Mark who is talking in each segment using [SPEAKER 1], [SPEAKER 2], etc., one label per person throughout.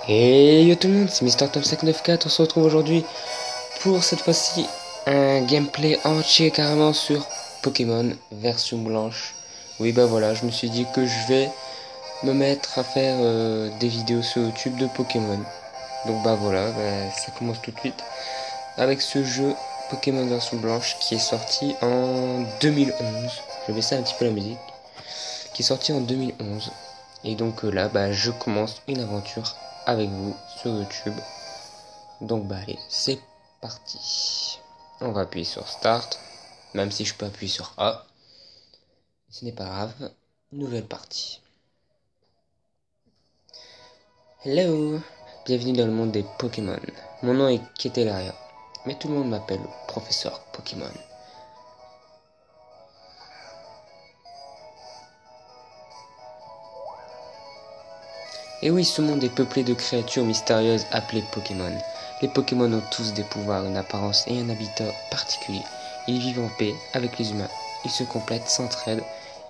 [SPEAKER 1] Hey yo tout le monde, c'est Mister Tom 594. On se retrouve aujourd'hui pour cette fois-ci un gameplay entier carrément sur Pokémon version blanche. Oui bah voilà, je me suis dit que je vais me mettre à faire des vidéos sur YouTube de Pokémon. Donc bah voilà, ça commence tout de suite avec ce jeu Pokémon version blanche qui est sorti en 2011. Je vais baisser un petit peu la musique. Qui est sorti en 2011. Et donc là, je commence une aventure avec vous sur YouTube. Donc allez, c'est parti. On va appuyer sur Start, même si je peux appuyer sur A. Ce n'est pas grave. Nouvelle partie. Hello, bienvenue dans le monde des Pokémon. Mon nom est Ketelaria, mais tout le monde m'appelle le professeur Pokémon. Et oui, ce monde est peuplé de créatures mystérieuses appelées Pokémon. Les Pokémon ont tous des pouvoirs, une apparence et un habitat particulier. Ils vivent en paix avec les humains, ils se complètent, s'entraident,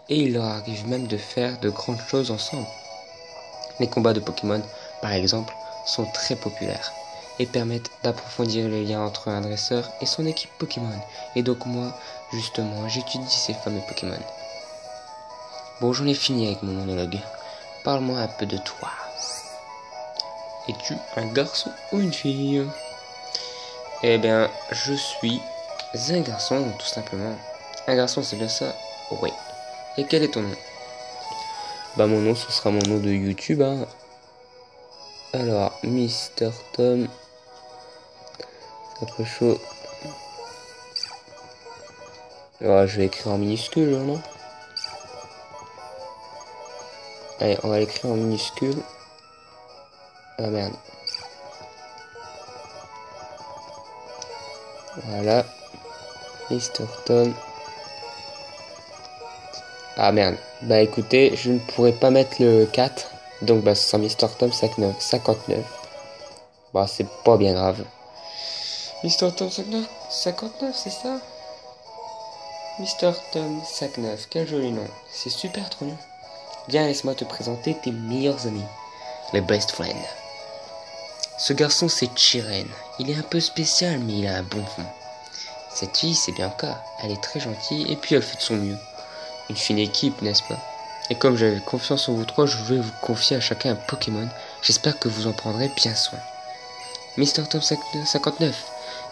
[SPEAKER 1] et il leur arrive même de faire de grandes choses ensemble. Les combats de Pokémon, par exemple, sont très populaires et permettent d'approfondir les liens entre un dresseur et son équipe Pokémon. Et donc moi, justement, j'étudie ces fameux Pokémon. Bon, j'en ai fini avec mon monologue. Parle-moi un peu de toi. Es-tu un garçon ou une fille? Eh bien, je suis un garçon, tout simplement. Un garçon, c'est bien ça? Oui. Et quel est ton nom? Bah, mon nom, ce sera mon nom de YouTube, hein. Alors, Mister Tom. Après chaud. Alors, je vais écrire en minuscule, non? Allez, on va l'écrire en minuscule. Ah merde. Voilà. Mister Tom. Ah merde. Bah écoutez, je ne pourrais pas mettre le 4. Donc bah ce sera Mister Tom 59. Bah c'est pas bien grave. Mister Tom 59, c'est ça? Mister Tom 59, quel joli nom. C'est super trop bien. Viens, laisse-moi te présenter tes meilleurs amis. Les best friends. Ce garçon, c'est Chiren. Il est un peu spécial, mais il a un bon fond. Cette fille, c'est Bianca. Elle est très gentille et puis elle fait de son mieux. Une fine équipe, n'est-ce pas? Et comme j'avais confiance en vous trois, je vais vous confier à chacun un Pokémon. J'espère que vous en prendrez bien soin. Mister Tom 59,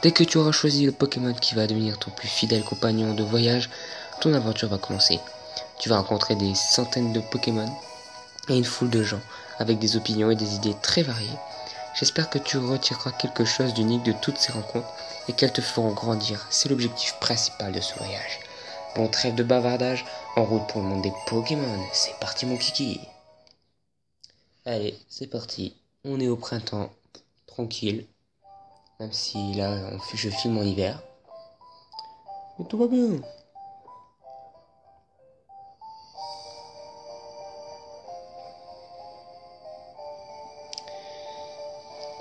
[SPEAKER 1] dès que tu auras choisi le Pokémon qui va devenir ton plus fidèle compagnon de voyage, ton aventure va commencer. Tu vas rencontrer des centaines de Pokémon et une foule de gens avec des opinions et des idées très variées. J'espère que tu retireras quelque chose d'unique de toutes ces rencontres et qu'elles te feront grandir. C'est l'objectif principal de ce voyage. Bon, trêve de bavardage, en route pour le monde des Pokémon. C'est parti mon kiki. Allez, c'est parti. On est au printemps, tranquille. Même si là, je filme en hiver. Mais tout va bien.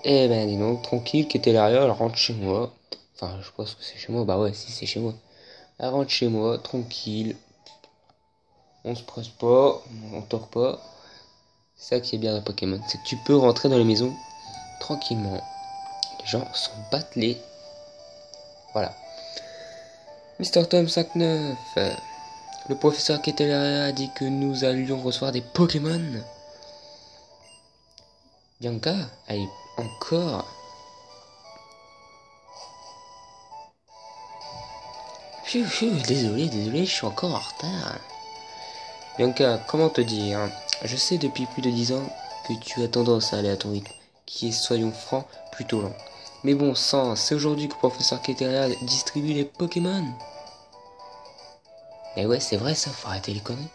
[SPEAKER 1] Eh ben dis donc, tranquille, Ketelaria, elle rentre chez moi. Enfin, je pense que c'est chez moi. Bah ouais, si c'est chez moi. Elle rentre chez moi, tranquille. On se presse pas, on tord pas. C'est ça qui est bien dans Pokémon, c'est que tu peux rentrer dans les maisons tranquillement. Les gens s'en battent les... Voilà. Mister Tom 59. Le professeur Ketelaria a dit que nous allions recevoir des Pokémon. Bianca, elle est encore... Désolé, je suis encore en retard. Bianca, comment te dire? Je sais depuis plus de 10 ans que tu as tendance à aller à ton rythme, qui est, soyons francs, plutôt lent. Mais bon sang, c'est aujourd'hui que le professeur Ketelaria distribue les Pokémon. Mais ouais, c'est vrai ça, faut arrêter les conneries.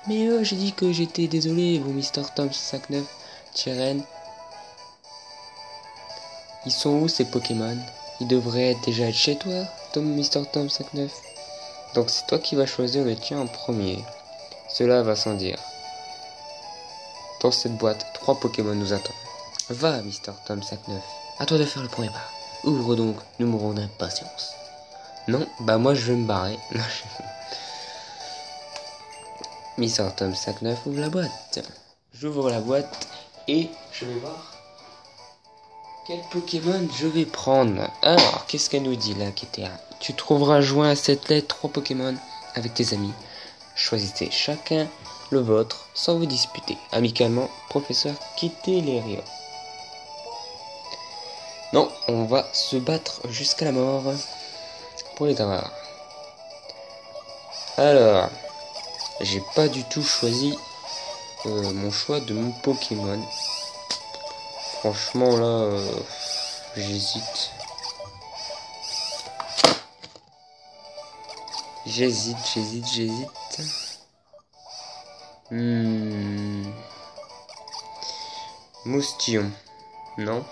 [SPEAKER 1] Mais j'ai dit que j'étais désolé, bon Mister Tom 59, Chiren. Ils sont où ces Pokémon? Ils devraient déjà être chez toi, Mister Tom 59. Donc c'est toi qui vas choisir le tien en premier. Cela va sans dire. Dans cette boîte, 3 Pokémon nous attendent. Va, Mister Tom 59. À toi de faire le premier pas. Ouvre donc, nous mourrons d'impatience. Non, bah moi je vais me barrer. Mister Tom 59 ouvre la boîte. J'ouvre la boîte et je vais voir Quel Pokémon je vais prendre? Alors, qu'est-ce qu'elle nous dit là, Kétéa? Tu trouveras joint à cette lettre 3 Pokémon avec tes amis. Choisissez chacun le vôtre sans vous disputer. Amicalement, professeur Kétéléria. Non, on va se battre jusqu'à la mort pour les avoir. Alors, j'ai pas du tout choisi mon choix de mon Pokémon. Franchement là, j'hésite. J'hésite. Moustillon. Non.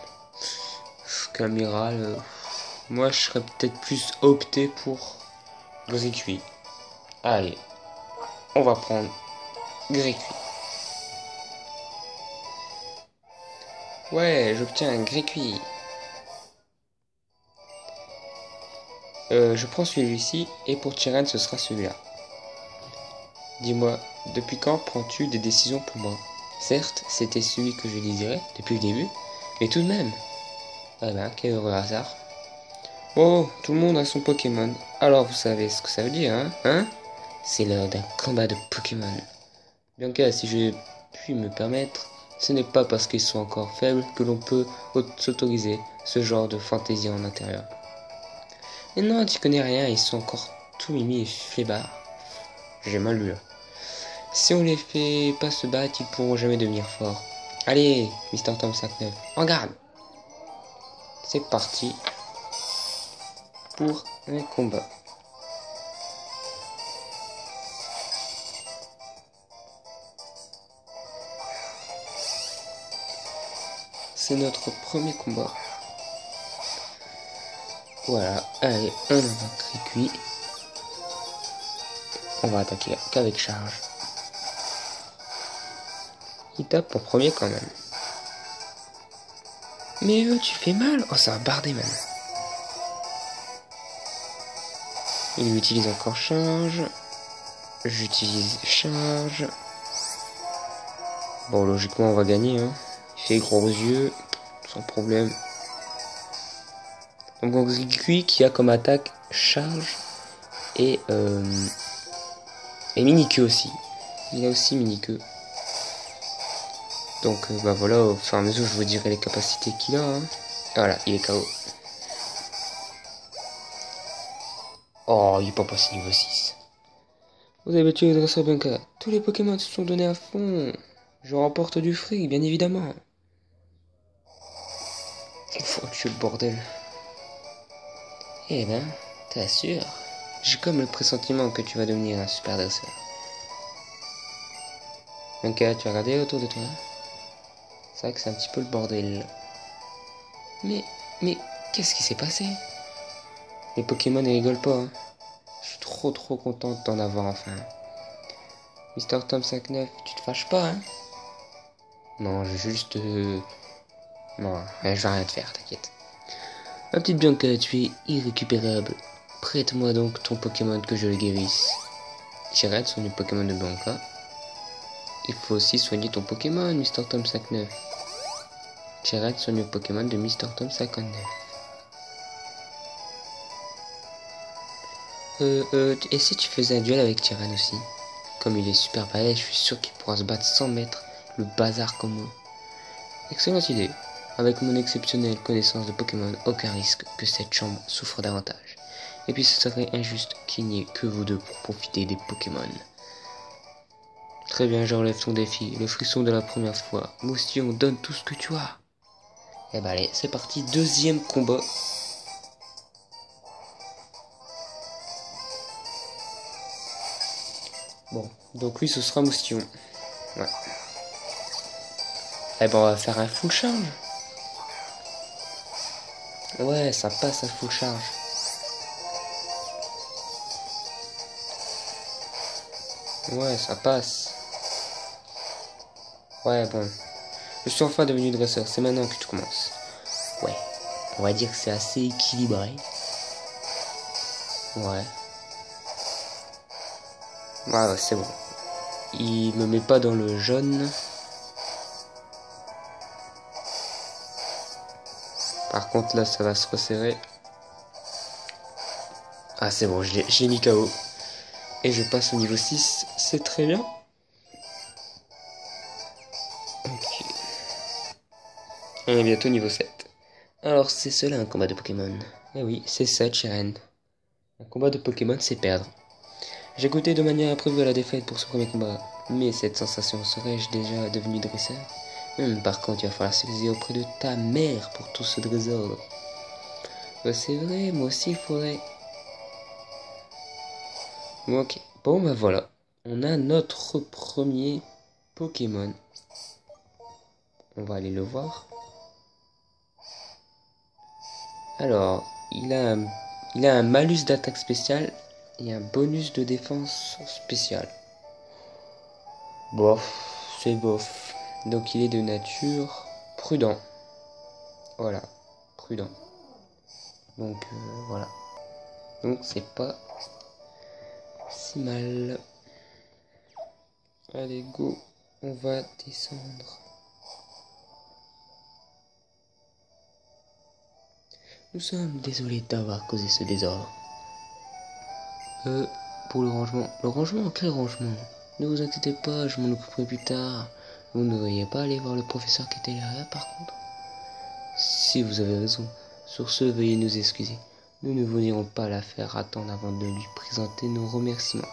[SPEAKER 1] Camiral. Moi, je serais peut-être plus opté pour Gricui. Allez. On va prendre Gricui. Ouais, j'obtiens un Gricui. Je prends celui-ci et pour Tyran, ce sera celui-là. Dis-moi, depuis quand prends-tu des décisions pour moi? Certes, c'était celui que je désirais depuis le début, mais tout de même. Ah ben, quel heureux hasard. Oh, tout le monde a son Pokémon. Alors vous savez ce que ça veut dire, hein? C'est l'heure d'un combat de Pokémon. Bien que si je puis me permettre, ce n'est pas parce qu'ils sont encore faibles que l'on peut s'autoriser ce genre de fantaisie en intérieur. Mais non, tu connais rien, ils sont encore tout mimi et flébards. J'ai mal lu là. Si on les fait pas se battre, ils pourront jamais devenir forts. Allez, Mr. Tom 59, en garde. C'est parti pour un combat. C'est notre premier combat. Voilà, allez, on a un cuit. On va attaquer qu'avec charge. Il tape en premier quand même. Mais tu fais mal. Oh, ça va barder même. Il utilise encore charge. J'utilise charge. Bon, logiquement, on va gagner. Hein. Il fait gros yeux. Sans problème. Donc, on Gricui qui a comme attaque charge et mini-queue aussi. Il a aussi mini-queue. Donc bah voilà, au fur et à mesure je vous dirai les capacités qu'il a. Hein. Voilà, il est KO. Oh, il est pas passé niveau 6. Vous avez tué le dresseur Bunka. Tous les Pokémon se sont donnés à fond. Je remporte du fric, bien évidemment. Il faut tuer le bordel. Eh ben, t'assures. J'ai comme le pressentiment que tu vas devenir un super dresseur. Bunka, tu as regardé autour de toi? C'est vrai que c'est un petit peu le bordel. Mais qu'est-ce qui s'est passé? Les Pokémon ne rigolent pas. Hein. Je suis trop contente d'en avoir enfin. Mr. Tom 59, tu te fâches pas, hein? Non, je vais juste... Non, je vais rien te faire, t'inquiète. Ma petite Bianca, tu es irrécupérable. Prête-moi donc ton Pokémon que je le guérisse. J'arrête son Pokémon de Bianca. Il faut aussi soigner ton Pokémon, Mr. Tom 59. J'arrête son Pokémon de Mr. Tom 59. Et si tu faisais un duel avec Tyran aussi? Comme il est super balèze, je suis sûr qu'il pourra se battre sans mettre le bazar comme moi. Excellente idée. Avec mon exceptionnelle connaissance de Pokémon, aucun risque que cette chambre souffre davantage. Et puis ce serait injuste qu'il n'y ait que vous deux pour profiter des Pokémon. Très bien, je relève ton défi. Le frisson de la première fois. Moustillon, donne tout ce que tu as. Et bah allez, c'est parti. Deuxième combat. Bon, donc lui ce sera Moustillon. Ouais. Eh ben on va faire un full charge. Ouais, ça passe à full charge. Ouais, ça passe. Ouais, bon. Je suis enfin devenu dresseur, c'est maintenant que tu commences. Ouais, on va dire que c'est assez équilibré. Ouais. Ouais, c'est bon. Il me met pas dans le jaune. Par contre, là, ça va se resserrer. Ah, c'est bon, j'ai mis KO. Et je passe au niveau 6. C'est très bien. Ok. On est bientôt niveau 7. Alors, c'est cela un combat de Pokémon. Eh oui, c'est ça, Chiren. Un combat de Pokémon, c'est perdre. J'ai goûté de manière imprévue à la défaite pour ce premier combat. Mais cette sensation, serais-je déjà devenu dresseur? Par contre, il va falloir s'exercer auprès de ta mère pour tout ce désordre. C'est vrai, moi aussi il faudrait. Ok, bon bah voilà. On a notre premier Pokémon. On va aller le voir. Alors, il a un malus d'attaque spéciale et un bonus de défense spéciale. Bof, c'est bof. Donc il est de nature prudent. Voilà, prudent. Donc voilà. Donc c'est pas si mal. Allez, go. On va descendre. Nous sommes désolés d'avoir causé ce désordre. Pour le rangement. Le rangement, quel rangement? Ne vous inquiétez pas, je m'en occuperai plus tard. Vous ne devriez pas aller voir le professeur qui était là, par contre. Si vous avez raison. Sur ce, veuillez nous excuser. Nous ne vous dirons pas la faire attendre avant de lui présenter nos remerciements.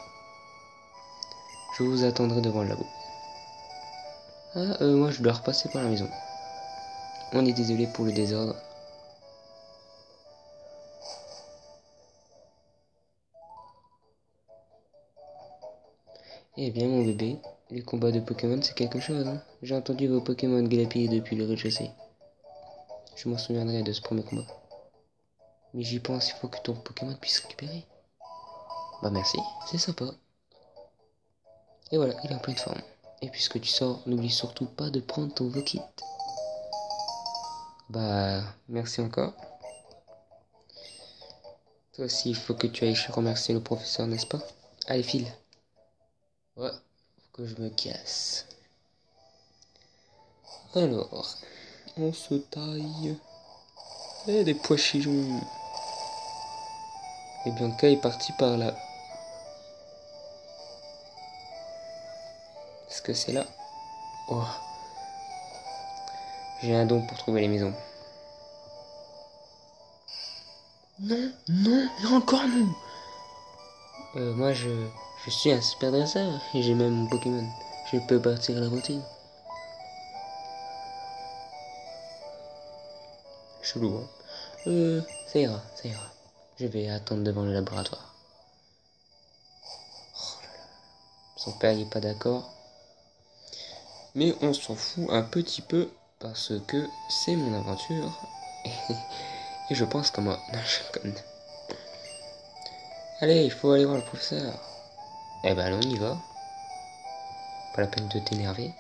[SPEAKER 1] Je vous attendrai devant le labo. Moi je dois repasser par la maison. On est désolé pour le désordre. Eh bien mon bébé, les combats de Pokémon c'est quelque chose, hein. J'ai entendu vos Pokémon glapir depuis le rez-de-chaussée. Je m'en souviendrai de ce premier combat. Mais j'y pense, il faut que ton Pokémon puisse récupérer. Bah merci, c'est sympa. Et voilà, il est en pleine forme. Et puisque tu sors, n'oublie surtout pas de prendre ton Vokit. Bah, merci encore. Toi aussi, il faut que tu ailles remercier le professeur, n'est-ce pas? Allez, file. Ouais, faut que je me casse. Alors, on se taille. Et des pois-chichons. Et Bianca est partie par là. Est-ce que c'est là? Oh. J'ai un don pour trouver les maisons. Non, non, et encore non. Moi je suis un super dresseur et j'ai même mon Pokémon. Je peux partir à l'aventure. Chelou, hein. Ça ira, ça ira. Je vais attendre devant le laboratoire. Oh là là. Son père n'est pas d'accord. Mais on s'en fout un petit peu parce que c'est mon aventure. Et je pense comme moi. Non, je conne. Allez, il faut aller voir le professeur. Eh ben, on y va. Pas la peine de t'énerver.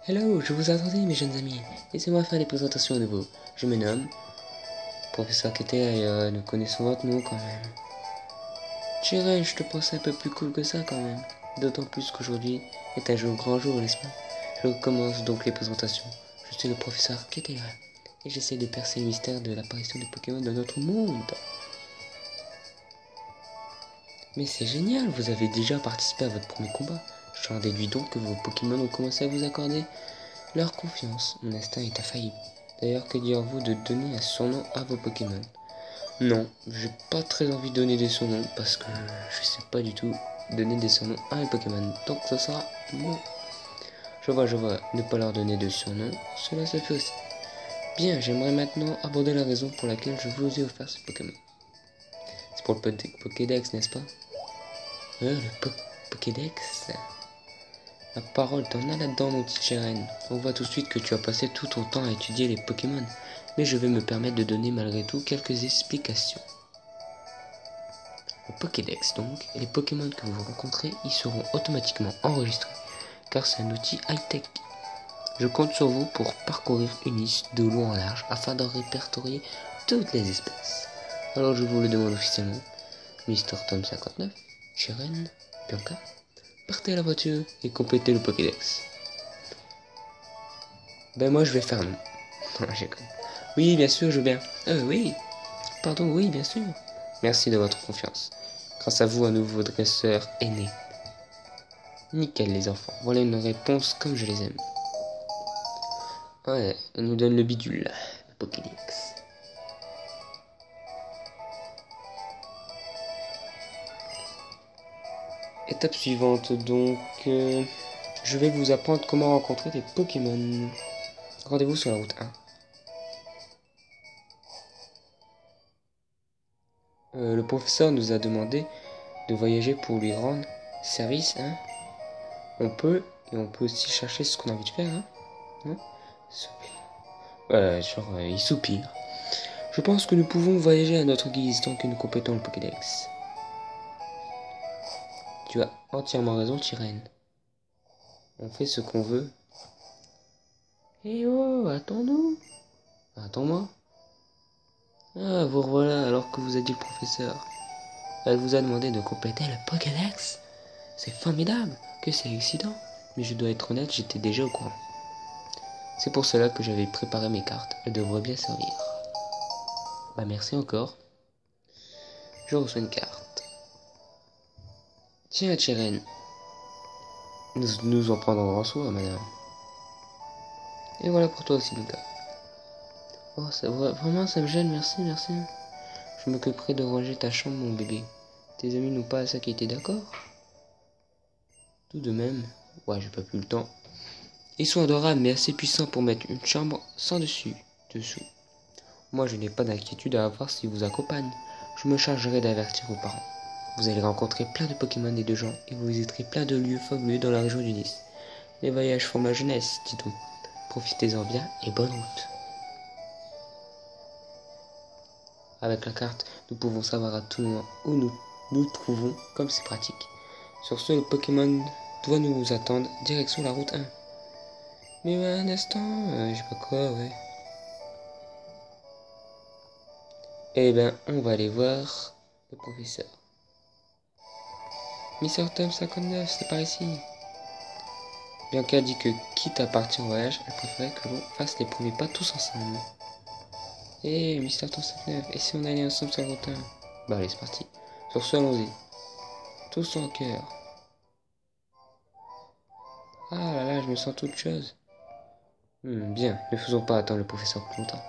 [SPEAKER 1] Hello, je vous attendais, mes jeunes amis. Laissez-moi faire les présentations à nouveau. Je me nomme Professeur Keter et nous connaissons votre nom quand même. Chiren, je te pensais un peu plus cool que ça quand même. D'autant plus qu'aujourd'hui est un jour grand jour, n'est-ce pas? Je commence donc les présentations. Je suis le professeur Keter et j'essaie de percer le mystère de l'apparition des Pokémon dans notre monde. Mais c'est génial, vous avez déjà participé à votre premier combat. J'en déduis donc que vos Pokémon ont commencé à vous accorder leur confiance. Mon instinct est infaillible. D'ailleurs, que dire-vous de donner un surnom à vos Pokémon? Non, j'ai pas très envie de donner des surnoms parce que je sais pas du tout donner des surnoms à mes Pokémon. Donc ce sera non. Je vois, ne pas leur donner de surnoms, cela se fait aussi. Bien, j'aimerais maintenant aborder la raison pour laquelle je vous ai offert ce Pokémon. C'est pour le Pokédex, n'est-ce pas? Le Pokédex. La parole, t'en as là-dedans, mon petit Chiren. On voit tout de suite que tu as passé tout ton temps à étudier les Pokémon. Mais je vais me permettre de donner malgré tout quelques explications. Le Pokédex donc, et les Pokémon que vous rencontrez y seront automatiquement enregistrés, car c'est un outil high-tech. Je compte sur vous pour parcourir une liste de long en large afin de répertorier toutes les espèces. Alors je vous le demande officiellement, Mr. Tom 59, Chiren, Bianca, partez à la voiture et complétez le Pokédex. Ben moi je vais faire non. Non, j'ai con. Oui, bien sûr, je veux bien. Oui. Pardon, oui, bien sûr. Merci de votre confiance. Grâce à vous, un nouveau dresseur est né. Nickel les enfants. Voilà une réponse comme je les aime. Ouais, on nous donne le bidule, le Pokédex. Étape suivante, donc, je vais vous apprendre comment rencontrer des Pokémon. Rendez-vous sur la route 1. Le professeur nous a demandé de voyager pour lui rendre service, hein. On peut, et on peut aussi chercher ce qu'on a envie de faire, hein. Il soupire. Je pense que nous pouvons voyager à notre guise tant que nous complétons le Pokédex. Tu as entièrement raison, Tyrène. On fait ce qu'on veut. Eh oh, attends-nous. Attends-moi. Ah, vous revoilà alors que vous a dit le professeur. Elle vous a demandé de compléter le Pokédex. C'est formidable, que c'est excitant. Mais je dois être honnête, j'étais déjà au courant. C'est pour cela que j'avais préparé mes cartes. Elles devraient bien servir. Bah merci encore. Je reçois une carte. Tiens, Tcheren. Nous en prendrons grand soin, madame. Et voilà pour toi aussi, Lucas. Oh, vraiment, ça me gêne, merci, merci. Je m'occuperai de ranger ta chambre, mon bébé. Tes amis n'ont pas à s'inquiéter, d'accord? Tout de même, ouais, j'ai pas plus le temps. Ils sont adorables, mais assez puissants pour mettre une chambre sans dessous. Moi, je n'ai pas d'inquiétude à avoir s'ils vous accompagnent. Je me chargerai d'avertir vos parents. Vous allez rencontrer plein de Pokémon et de gens, et vous visiterez plein de lieux fabuleux dans la région du Nice. Les voyages font ma jeunesse, dit-on. Profitez-en bien et bonne route. Avec la carte, nous pouvons savoir à tout moment où nous trouvons, comme c'est pratique. Sur ce, le Pokémon doit nous attendre, direction la route 1. Mais un instant, je sais pas quoi, ouais. Eh ben, on va aller voir le professeur. Mister Tom 59, c'est par ici. Bianca dit que, quitte à partir en voyage, elle préférait que l'on fasse les premiers pas tous ensemble. Eh, Mister Tom 59, et si on allait ensemble sur la route 1? Bah allez, c'est parti. Sur ce, allons-y. Tous en cœur. Ah là là, je me sens toute chose. Bien, ne faisons pas attendre le professeur plus longtemps.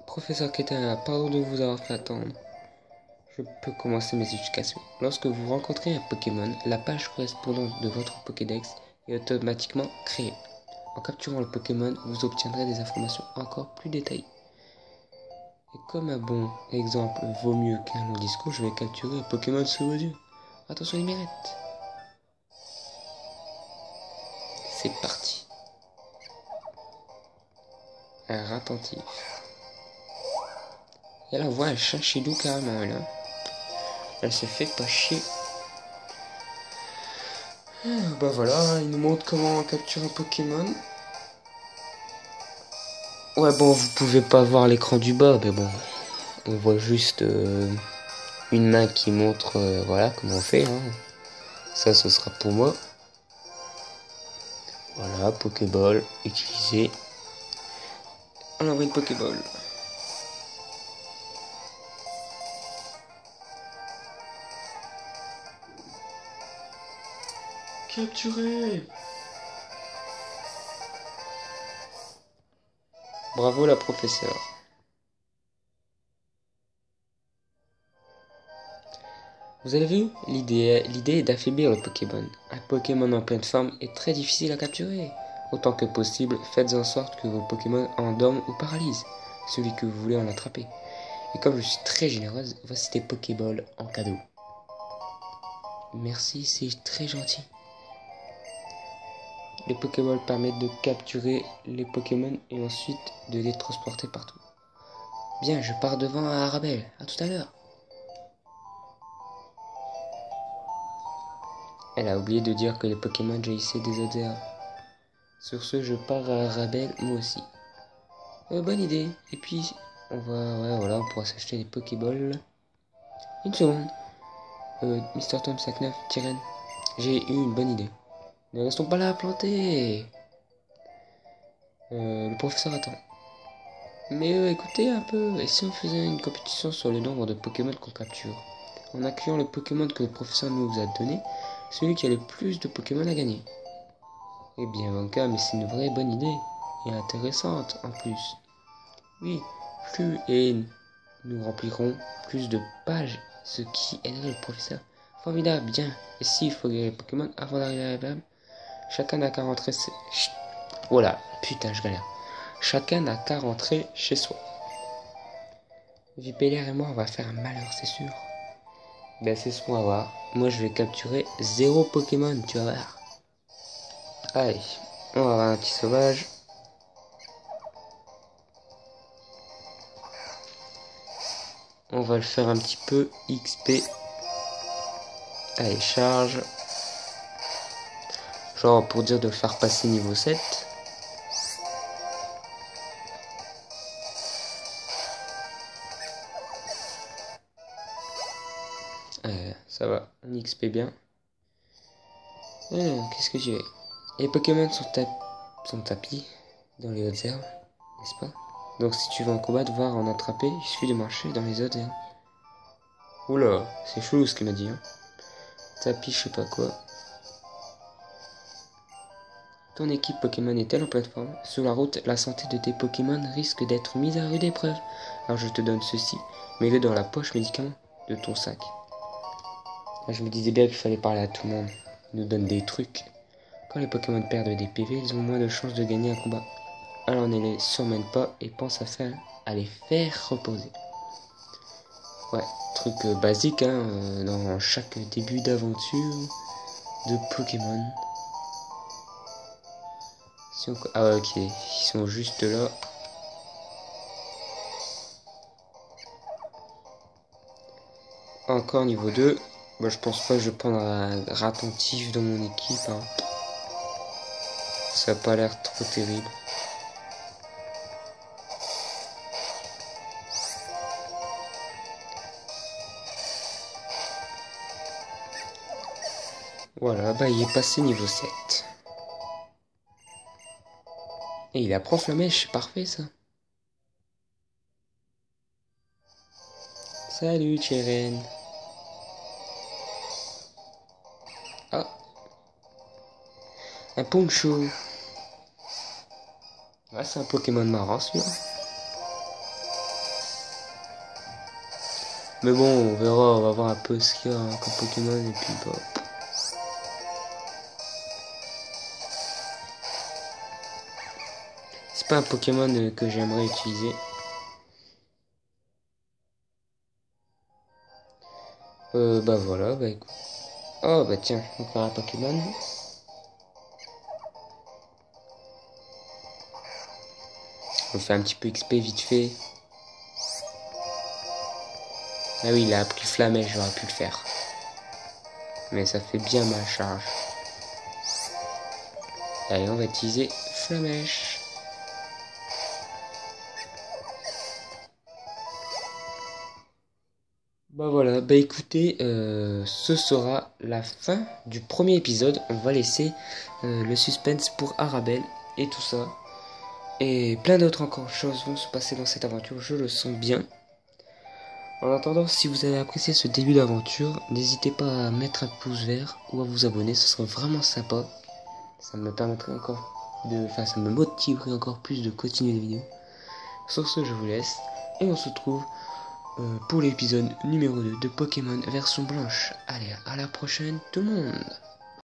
[SPEAKER 1] Professeur Ketana, pardon de vous avoir fait attendre. Je peux commencer mes explications. Lorsque vous rencontrez un Pokémon, la page correspondante de votre Pokédex est automatiquement créée. En capturant le Pokémon, vous obtiendrez des informations encore plus détaillées. Et comme un bon exemple vaut mieux qu'un long discours, je vais capturer un Pokémon sous vos yeux. Attention les mirettes. C'est parti. Un Ratentif. Et là, on voit un Chinchillou carrément, là. Elle se fait pas chier. Bah voilà, il nous montre comment capturer un Pokémon. Ouais, bon, vous pouvez pas voir l'écran du bas, mais bon, on voit juste une main qui montre, voilà, comment on fait. Hein. Ça, ce sera pour moi. Voilà, Pokéball utilisé. On envoie une Pokéball. Capturé. Bravo la professeure. Vous avez vu? L'idée est d'affaiblir le Pokémon. Un Pokémon en pleine forme est très difficile à capturer. Autant que possible, faites en sorte que vos Pokémon endorment ou paralysent celui que vous voulez en attraper. Et comme je suis très généreuse, voici des Pokéballs en cadeau. Merci, c'est très gentil. Les Pokéballs permettent de capturer les Pokémon et ensuite de les transporter partout. Bien, je pars devant à Arabelle. À tout à l'heure. Elle a oublié de dire que les Pokémon jaillissaient des odeurs. Sur ce, je pars à Arabelle, moi aussi. Bonne idée. Et puis, ouais, voilà, on pourra s'acheter des Pokéballs. Une seconde. Mr. Tom 59, Tyrène, j'ai eu une bonne idée. Ne restons pas là plantés. Le professeur attend. Mais écoutez un peu, et si on faisait une compétition sur le nombre de Pokémon qu'on capture? En accueillant le Pokémon que le professeur nous a donné, celui qui a le plus de Pokémon a gagné. Eh bien, Vanka, mais c'est une vraie bonne idée. Et intéressante en plus. Oui, plus et nous remplirons plus de pages, ce qui aiderait le professeur. Formidable, bien. Et s'il faut gagner les Pokémon avant d'arriver à la table, chacun n'a qu'à rentrer. Oh là, putain, je galère. Chacun n'a qu'à rentrer chez soi. Vipélière et moi, on va faire un malheur, c'est sûr. Ben, c'est ce qu'on va voir. Moi, je vais capturer 0 Pokémon, tu vas voir. Allez, on va avoir un petit sauvage. On va le faire un petit peu XP. Allez, charge. Genre pour dire de le faire passer niveau 7. Ça va, on XP bien. Alors, qu'est-ce que tu veux? Les Pokémon sont tapis dans les hautes herbes, n'est-ce pas? Donc si tu veux en combat, devoir en attraper, il suffit de marcher dans les hautes herbes. Oula, c'est chelou ce qu'il m'a dit. Hein. Tapis, je sais pas quoi. Ton équipe Pokémon est-elle en pleine forme? Sur la route, la santé de tes Pokémon risque d'être mise à rude épreuve. Alors je te donne ceci. Mets-le dans la poche médicament de ton sac. Là, je me disais bien qu'il fallait parler à tout le monde. Ils nous donnent des trucs. Quand les Pokémon perdent des PV, ils ont moins de chances de gagner un combat. Alors ne les surmène pas et pense à les faire reposer. Ouais, truc basique dans chaque début d'aventure de Pokémon. Si on... Ah ouais, ok, ils sont juste là. Encore niveau 2. Bah, je pense pas que je vais prendre un ratentif dans mon équipe. Hein. Ça a pas l'air trop terrible. Voilà, bah il est passé niveau 7. Et il apprend Flamèche, c'est parfait ça. Salut Cheren. Ah, un Poncho. Ouais, c'est un Pokémon marrant celui-là. Mais bon, on verra, on va voir un peu ce qu'il y a comme Pokémon et puis bah... C'est pas un Pokémon que j'aimerais utiliser. Bah voilà, bah écoute. Oh bah tiens, encore un Pokémon. On fait un petit peu XP vite fait. Ah oui, il a appris Flamèche, j'aurais pu le faire. Mais ça fait bien ma charge. Allez, on va utiliser Flamèche. Bah voilà, bah écoutez, ce sera la fin du premier épisode. On va laisser le suspense pour Arabelle et tout ça. Et plein d'autres encore choses vont se passer dans cette aventure, je le sens bien. En attendant, si vous avez apprécié ce début d'aventure, n'hésitez pas à mettre un pouce vert ou à vous abonner, ce serait vraiment sympa. Ça me permettrait ça me motiverait encore plus de continuer les vidéos. Sur ce, je vous laisse et on se retrouve pour l'épisode numéro 2 de Pokémon version blanche. Allez, à la prochaine tout le monde!